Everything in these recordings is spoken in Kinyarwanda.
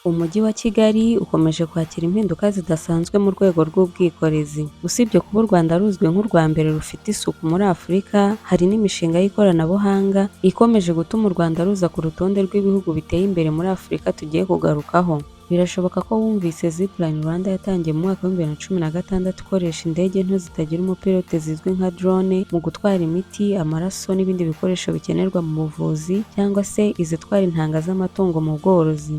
Umujyi wa Kigali ukomeje kwakira impinduka zidasanzwe mu rwego rw'ubwikorezi. Usibye kuba u Rwanda ruzwi nk'urwa mbere rufite isuku muri Afurika, hari n'imishinga y'ikoranabuhanga ikomeje gutuma u Rwanda ruza ku rutonde rw'ibihugu biteye imbere muri Afurika tugiye kugarukaho. Birashoboka ko wumvise Zipline Rwanda yatangiye mu mwaka wa 2016 ikoresha indege nto zitagira umupilote zizwi nka drone mu gutwara imiti, amaraso n'ibindi bikoresho bikenerwa mu buvuzi cyangwa se izitwara intanga z'amatungo mu bworozi.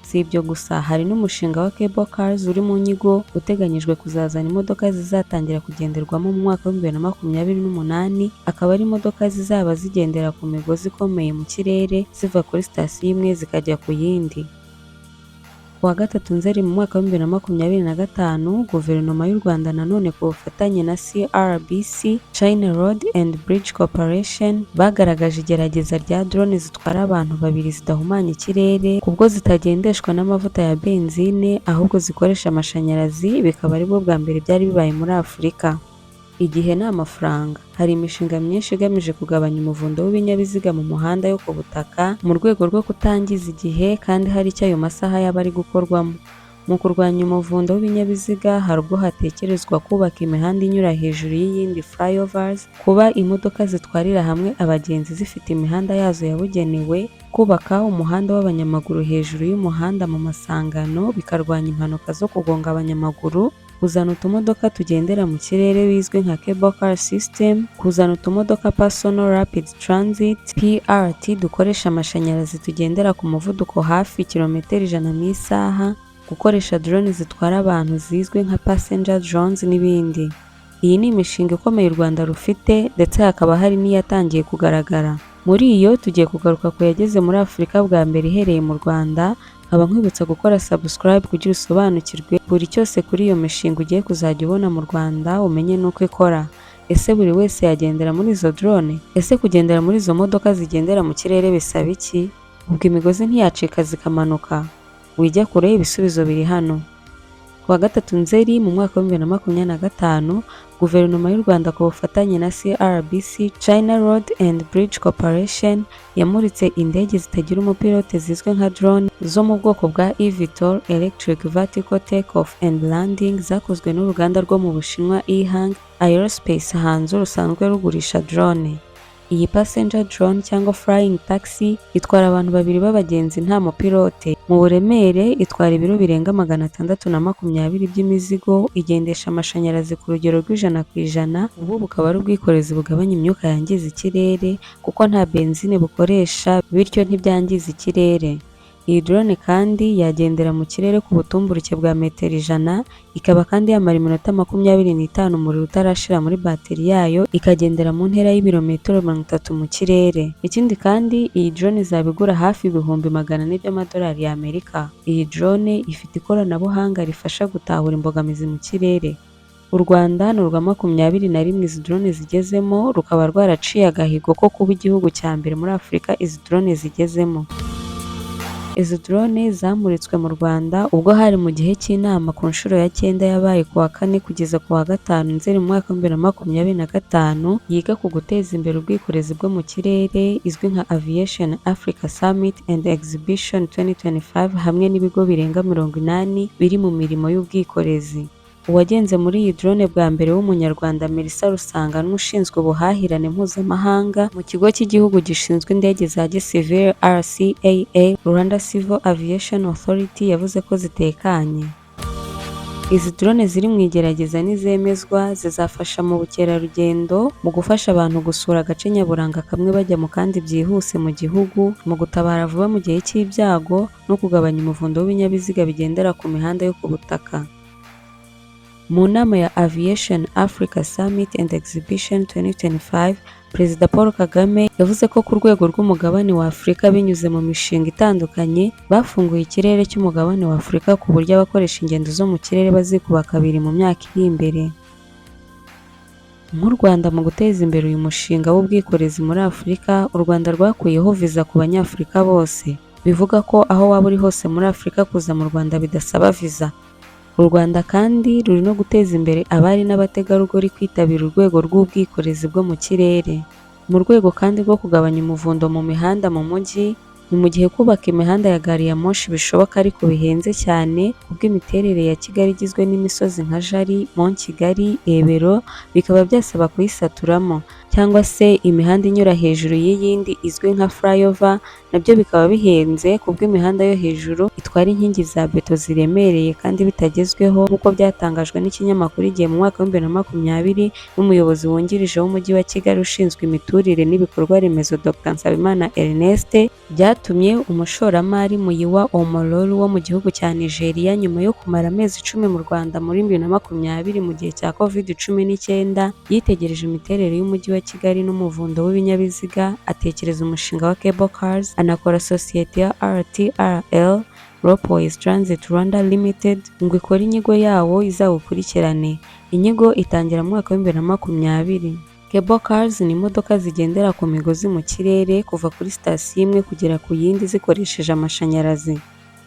Si ibyo gusa, hari n'umushinga wa Cable Cars uri mu nyigo uteganyijwe kuzazana imodoka zizatangira kugenderwamo mu mwaka wa 2028, akaba ari imodoka zizaba zigendera ku migozi ikomeye mu kirere ziva kuri sitasiyo imwe zikajya ku yindi. Ku wa gatatu Nzeri mu mwaka wa 2025, Guverinoma y'u Rwanda nanone ku bufatanye na CRBC, China Road and Bridge Corporation, bagaragaje igerageza rya drone zitwara abantu babiri zidahumanya ikirere, kubwo zitagendeshwa n'amavuta ya benzine ahubwo zikoresha amashanyarazi, bikaba aribwo bwa mbere byari bibaye muri Afurika. Igihe ni amafaranga. Hari imishinga myinshi igamije kugabanya umuvundo w'ibinyabiziga mu muhanda yo ku butaka mu rwego rwo kutangiza igihe kandi hari icyo ayo masaha yaba ari gukorwamo. Mu kurwanya umuvundo w'ibinyabiziga, hari ubwo hatekerezwa kubaka imihanda inyura hejuru y'iyindi flyovers, kuba imodoka zitwarira hamwe abagenzi zifite imihanda yazo yabugenewe, kubaka umuhanda w'abanyamaguru hejuru y'umuhanda mu masangano bikarwanya impanuka zo kugonga abanyamaguru, kuzana utumodoka tugendera mu kirere bizwi nka Cable Car System, kuzana utumodoka Personal Rapid Transit PRT dukoresha amashanyarazi tugendera ku muvuduko hafi kilometero 100 mu isaha, gukoresha drone zitwara abantu zizwi nka Passenger Drones n'ibindi. Iyi ni imishinga ikomeye u Rwanda rufite ndetse hakaba hari n'iyatangiye kugaragara. Muri iyo tugiye kugaruka ku yageze muri Afurika bwa mbere ihereye mu Rwanda, nkaba nkwibutsa gukora subscribe kugira usobanukirwe buri cyose kuri iyo mishinga ugiye kuzajya ubona mu Rwanda, umenye n'uko ikora. Ese buri wese yagendera muri izo drone? Ese kugendera muri izo modoka zigendera mu kirere bisaba iki? Ubwo imigozi ntiyacika zikamanuka? Wijya kure, ibisubizo biri hano. Ku wa gatatu Nzeri mu mwaka wa 2025, Guverinoma y'u Rwanda ku bufatanye na CRBC, China Road and Bridge Corporation, yamuritse indege zitagira umupilote zizwi nka drone zo mu bwoko bwa eVTOL Electric Vertical Takeoff and Landing zakozwe n'uruganda rwo mu Bushinwa EHang Aerospace hanze rusanzwe rugurisha drone. Iyi passenger drone cyangwa flying taxi itwara abantu babiri b'abagenzi nta mupilote. Mu buremere itwara ibiro birenga 620 by'imizigo, igendesha amashanyarazi ku rugero rw'100%. Ubu bukaba ari ubwikorezi bugabanya imyuka yangiza ikirere kuko nta benzine bukoresha, bityo ntibyangiza ikirere. Iyi drone kandi yagendera mu kirere ku butumburuke bwa metero 100, ikaba kandi yamara iminota 25 umuriro utarashira muri bateri yayo, ikagendera mu ntera y'ibirometero 30 mu kirere. Ikindi kandi iyi drone izaba igura hafi ibihumbi 400 by'amadolari y'Amerika. Iyi drone ifite ikoranabuhanga rifasha gutahura imbogamizi mu kirere. U Rwanda ni urwa 21 izi drone zigezemo, rukaba rwaraciye agahigo ko kuba igihugu cya mbere muri Afurika izi drone zigezemo. Izi drone zamuritswe mu Rwanda ubwo hari mu gihe cy'inama ku nshuro ya 9 yabaye ku wa 4 kugeza ku wa 5 Nzeri mu mwaka wa 2025, yiga ku guteza imbere ubwikorezi bwo mu kirere, izwi nka Aviation Africa Summit and Exhibition 2025, hamwe n'ibigo birenga 80 biri mu mirimo y'ubwikorezi. Uwagenze muri iyi drone bwa mbere w'umunyarwanda Melissa Rusanganwa ushinzwe ubuhahirane mpuzamahanga mu kigo cy'igihugu gishinzwe indege za gisivili RCAA, Rwanda Civil Aviation Authority, yavuze ko zitekanye. Izi drone ziri mu igerageza n'izemezwa zizafasha mu bukerarugendo, mu gufasha abantu gusura agace nyaburanga kamwe bajya mu kandi byihuse mu gihugu, mu gutabara vuba mu gihe cy'ibyago no kugabanya umuvundo w'ibinyabiziga bigendera ku mihanda yo ku butaka. Mu nama ya Aviation Africa Summit and Exhibition 2025, Perezida Paul Kagame yavuze ko ku rwego rw'umugabane wa Afurika binyuze mu mishinga itandukanye, bafunguye ikirere cy'umugabane wa Afurika ku buryo abakoresha ingendo zo mu kirere bazikuba kabiri mu myaka iri imbere. Nk'u Rwanda mu guteza imbere uyu mushinga w'ubwikorezi muri Afurika, u Rwanda rwakuyeho viza ku banyafurika bose. Bivuga ko aho waba uri hose muri Afurika kuza mu Rwanda bidasaba viza. U Rwanda kandi ruri no guteza imbere abari n'abategarugori kwitabira urwego rw'ubwikorezi bwo mu kirere. Mu rwego kandi rwo kugabanya umuvundo mu mihanda mu mujyi, Ni mu gihe kubaka imihanda ya gari ya moshi bishoboka ariko bihenze cyane kubw'imiterere ya Kigali igizwe n'imisozi nka Jali, Mont Kigali, Rebero, bikaba byasaba kuyisaturamo, cyangwa se imihanda inyura hejuru y'iyindi izwi nka flyover, nabyo bikaba bihenze kubw'imihanda yo hejuru itwara inkingi za beto ziremereye kandi bitagezweho nk'uko byatangajwe n'ikinyamakuru Igihe mu mwaka wa 2020 n'umuyobozi wungirije w'umujyi wa Kigali ushinzwe imiturire n'ibikorwa remezo Dr Nsabimana Ernest, byatumye umushoramari Muyiwa Omololu wo mu gihugu cya Nigeria nyuma yo kumara amezi 10 mu Rwanda muri 2020 mu gihe cya COVID-19 yitegereje imiterere y'umujyi wa Kigali n'umuvundo w'ibinyabiziga, atekereza umushinga wa Cable Cars, anakora sosiyete ya RTRL Ropeways Transit Rwanda Limited ngo ikore inyigo yawo izawukurikirane. Inyigo itangira mu mwaka wa 2020. Cable Cars ni imodoka zigendera ku migozi mu kirere kuva kuri sitasiyo imwe kugera ku yindi zikoresheje amashanyarazi.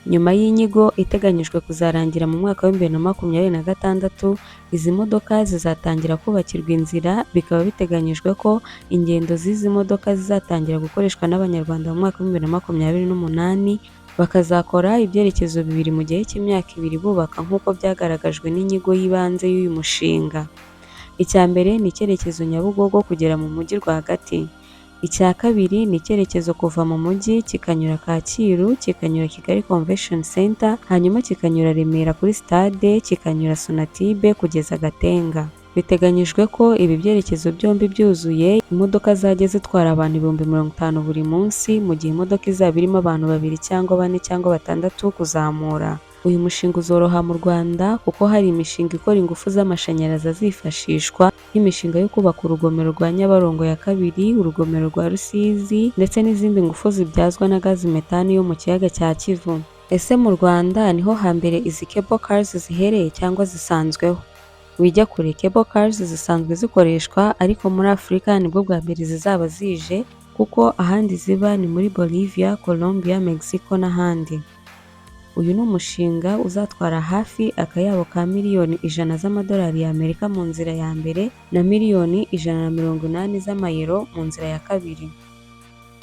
Nyuma y'inyigo iteganyijwe kuzarangira mu mwaka wa 2026, izi modoka zizatangira kubakirwa inzira, bikaba biteganyijwe ko ingendo z'izi modoka zizatangira gukoreshwa n'Abanyarwanda mu mwaka wa 2028, bakazakora ibyerekezo bibiri mu gihe cy'imyaka 2 bubaka nk'uko byagaragajwe n'inyigo y'ibanze y'uyu mushinga. Icya mbere ni icyerekezo Nyabugogo kugera mu mujyi rwagati. Icya kabiri ni icyerekezo kuva mu mujyi kikanyura Kacyiru, kikanyura Kigali Convention Center, hanyuma kikanyura Remera kuri stade, kikanyura Sonatube kugeza Gatenga. Biteganyijwe ko ibi byerekezo byombi byuzuye, imodoka zajya zitwara abantu 50,000 buri munsi, mu gihe imodoka izaba irimo abantu 2 cyangwa 4 cyangwa 6 kuzamura. Uyu mushinga uzoroha mu Rwanda kuko hari imishinga ikora ingufu z'amashanyarazi azifashishwa nk'imishinga yo kubaka urugomero rwa Nyabarongo ya 2, urugomero rwa Rusizi ndetse n'izindi ngufu zibyazwa na gazi metani yo mu kiyaga cya Kivu. Ese mu Rwanda niho hambere izi Cable Cars zihereye cyangwa zisanzweho? Wijya kure, Cable Cars zisanzwe zikoreshwa ariko muri Afurika nibwo bwa mbere zizaba zije kuko ahandi ziba ni muri Bolivia, Colombia, Mexico n'ahandi. Uyu ni umushinga uzatwara hafi akayabo ka miliyoni 100 z'amadolari y'Amerika mu nzira ya mbere na miliyoni 180 z'amayero mu nzira ya kabiri.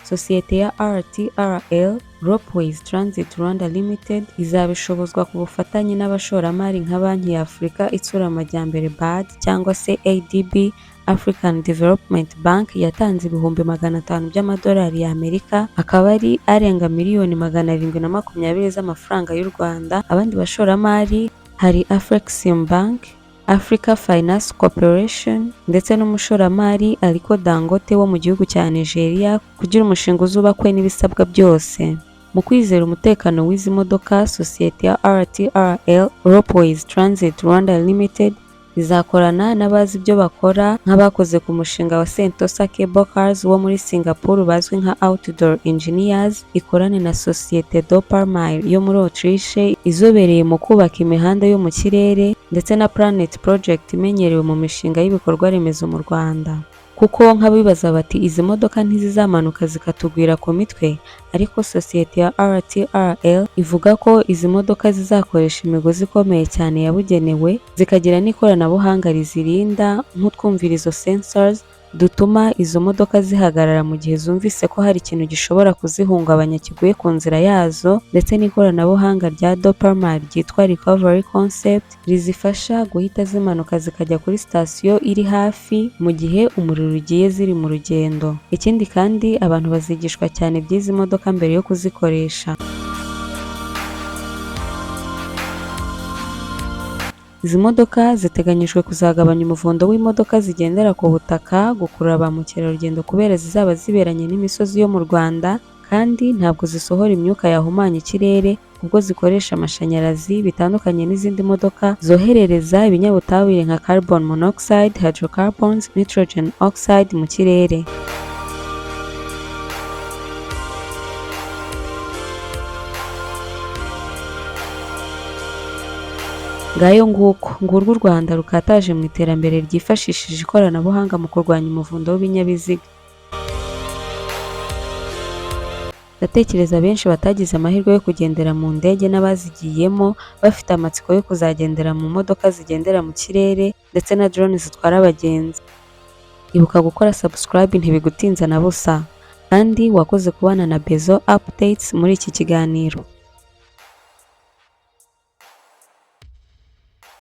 Sosiyete ya RTRL Ropeways Transit Rwanda Limited izabishobozwa ku bufatanye n'abashoramari nka Banki ya Afurika Itsura Amajyambere BAD cyangwa se ADB, African Development Bank yatanze ibihumbi 500 by'amadolari y'Amerika, akaba ari arenga miliyoni 720 z'amafaranga y'u Rwanda. Abandi bashoramari hari Afrexim Bank, Africa Finance Corporation ndetse n'umushoramari Aliko Dangote wo mu gihugu cya Nigeria kugira umushinga uzubakwe n'ibisabwa byose. Mu kwizera umutekano w'izi modoka, sosiyete ya RTRL Ropeways Transit Rwanda Limited izakorana n'abazi ibyo bakora nk'abakoze ku mushinga wa Sentosa Cable Cars wo muri Singapore bazwi nka Outdoor Engineers, ikorane na sosiyete Doppermayr yo muri Autriche izobereye mu kubaka imihanda yo mu kirere ndetse na Planet Project imenyerewe mu mishinga y'ibikorwa remezo mu Rwanda. Kuko nk'abibaza bati izi modoka ntizizamanuka zikatugwira ku mitwe, ariko sosiyete ya RTRL ivuga ko izi modoka zizakoresha imigozi ikomeye cyane yabugenewe, zikagira n'ikoranabuhanga rizirinda nk'utwumvirizo sensors dutuma izo modoka zihagarara mu gihe zumvise ko hari ikintu gishobora kuzihungabanya kiguye ku nzira yazo, ndetse n'ikoranabuhanga rya Doppermayr ryitwa Recovery Concept rizifasha guhita zimanuka zikajya kuri sitasiyo iri hafi mu gihe umuriro ugiye ziri mu rugendo. Ikindi kandi abantu bazigishwa cyane by'izi modoka mbere yo kuzikoresha. Izi modoka ziteganyijwe kuzagabanya umuvundo w'imodoka zigendera ku butaka, gukurura ba mukerarugendo kubera zizaba ziberanye n'imisozi yo mu Rwanda, kandi ntabwo zisohora imyuka yahumanya ikirere ubwo zikoresha amashanyarazi, bitandukanye n'izindi modoka zoherereza ibinyabutabire nka carbon monoxide, hydrocarbons, nitrogen oxide mu kirere. Ngayo nguko, ngurwo u Rwanda rukataje mu iterambere ryifashishije ikoranabuhanga mu kurwanya umuvundo w'ibinyabiziga. Ndatekereza benshi batagize amahirwe yo kugendera mu ndege n'abazigiyemo bafite amatsiko yo kuzagendera mu modoka zigendera mu kirere ndetse na drone zitwara abagenzi. Ibuka gukora subscribe ntibigutinza na busa. kandi wakoze kubana na Bezo Updates muri iki kiganiro.